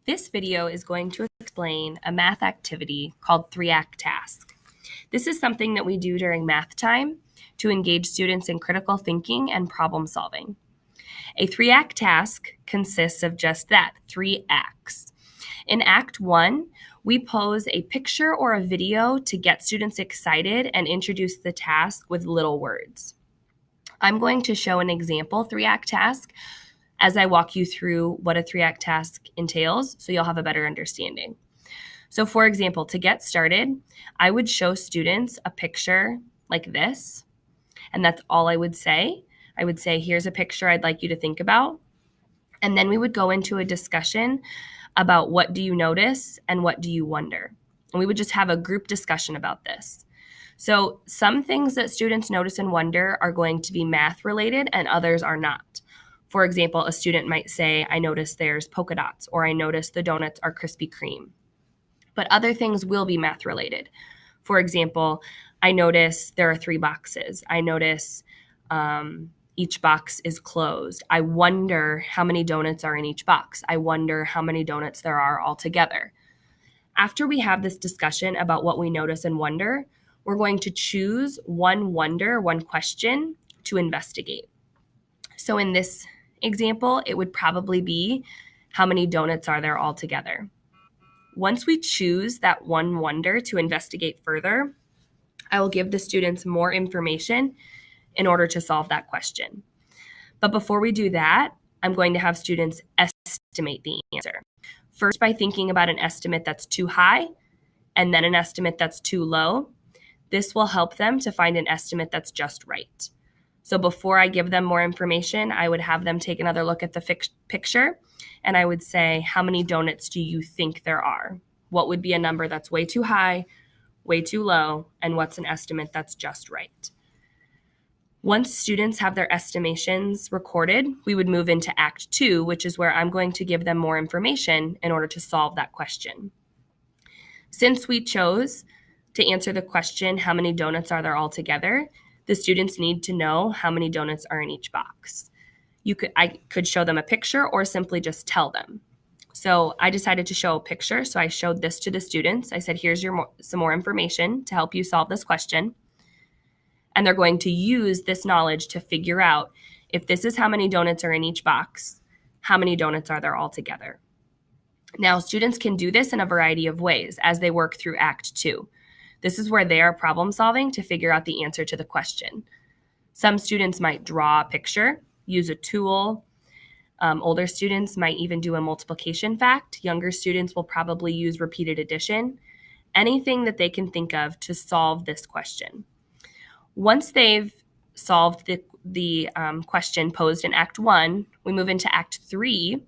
This video is going to explain a math activity called 3-Act Task. This is something that we do during math time to engage students in critical thinking and problem solving. A 3-act task consists of just that, 3 acts. In Act 1, we pose a picture or a video to get students excited and introduce the task with little words. I'm going to show an example 3-act task as I walk you through what a 3-act task entails, so you'll have a better understanding. So for example, to get started, I would show students a picture like this, and that's all I would say. I would say, here's a picture I'd like you to think about. And then we would go into a discussion about what do you notice and what do you wonder. And we would just have a group discussion about this. So some things that students notice and wonder are going to be math related and others are not. For example, a student might say, I notice there's polka dots, or I notice the donuts are Krispy Kreme. But other things will be math related. For example, I notice there are 3 boxes. I notice each box is closed. I wonder how many donuts are in each box. I wonder how many donuts there are altogether. After we have this discussion about what we notice and wonder, we're going to choose one question to investigate. So in this example, it would probably be, how many donuts are there altogether? Once we choose that one wonder to investigate further, I will give the students more information in order to solve that question. But before we do that, I'm going to have students estimate the answer. First, by thinking about an estimate that's too high, and then an estimate that's too low. This will help them to find an estimate that's just right. So before I give them more information, I would have them take another look at the picture, and I would say, how many donuts do you think there are? What would be a number that's way too high, way too low, and what's an estimate that's just right? Once students have their estimations recorded, we would move into Act 2, which is where I'm going to give them more information in order to solve that question. Since we chose to answer the question, how many donuts are there altogether, the students need to know how many donuts are in each box. I could show them a picture or simply just tell them. So I decided to show a picture, so I showed this to the students. I said, here's some more information to help you solve this question. And they're going to use this knowledge to figure out, if this is how many donuts are in each box, how many donuts are there altogether? Now, students can do this in a variety of ways as they work through Act 2. This is where they are problem solving to figure out the answer to the question. Some students might draw a picture, use a tool. Older students might even do a multiplication fact. Younger students will probably use repeated addition. Anything that they can think of to solve this question. Once they've solved the question posed in Act 1, we move into Act 3,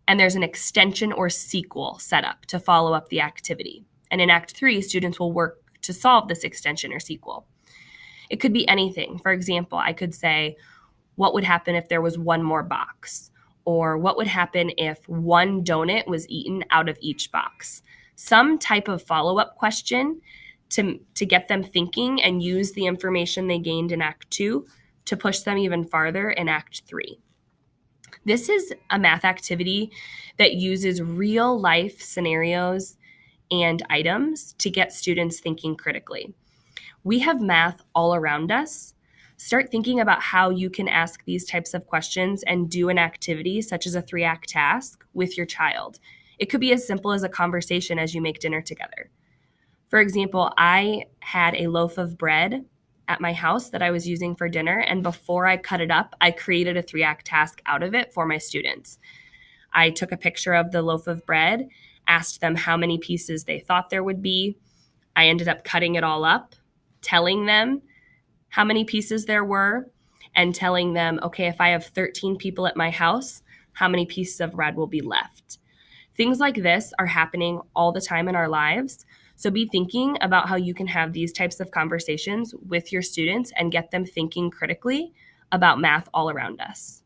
and there's an extension or sequel set up to follow up the activity. And in Act 3, students will work to solve this extension or sequel. It could be anything. For example, I could say, what would happen if there was one more box? Or what would happen if one donut was eaten out of each box? Some type of follow-up question to get them thinking and use the information they gained in Act 2 to push them even farther in Act 3. This is a math activity that uses real-life scenarios and items to get students thinking critically. We have math all around us. Start thinking about how you can ask these types of questions and do an activity such as a 3-act task with your child. It could be as simple as a conversation as you make dinner together. For example, I had a loaf of bread at my house that I was using for dinner, and before I cut it up, I created a 3-act task out of it for my students. I took a picture of the loaf of bread, asked them how many pieces they thought there would be. I ended up cutting it all up, telling them how many pieces there were, and telling them, okay, if I have 13 people at my house, how many pieces of bread will be left? Things like this are happening all the time in our lives. So be thinking about how you can have these types of conversations with your students and get them thinking critically about math all around us.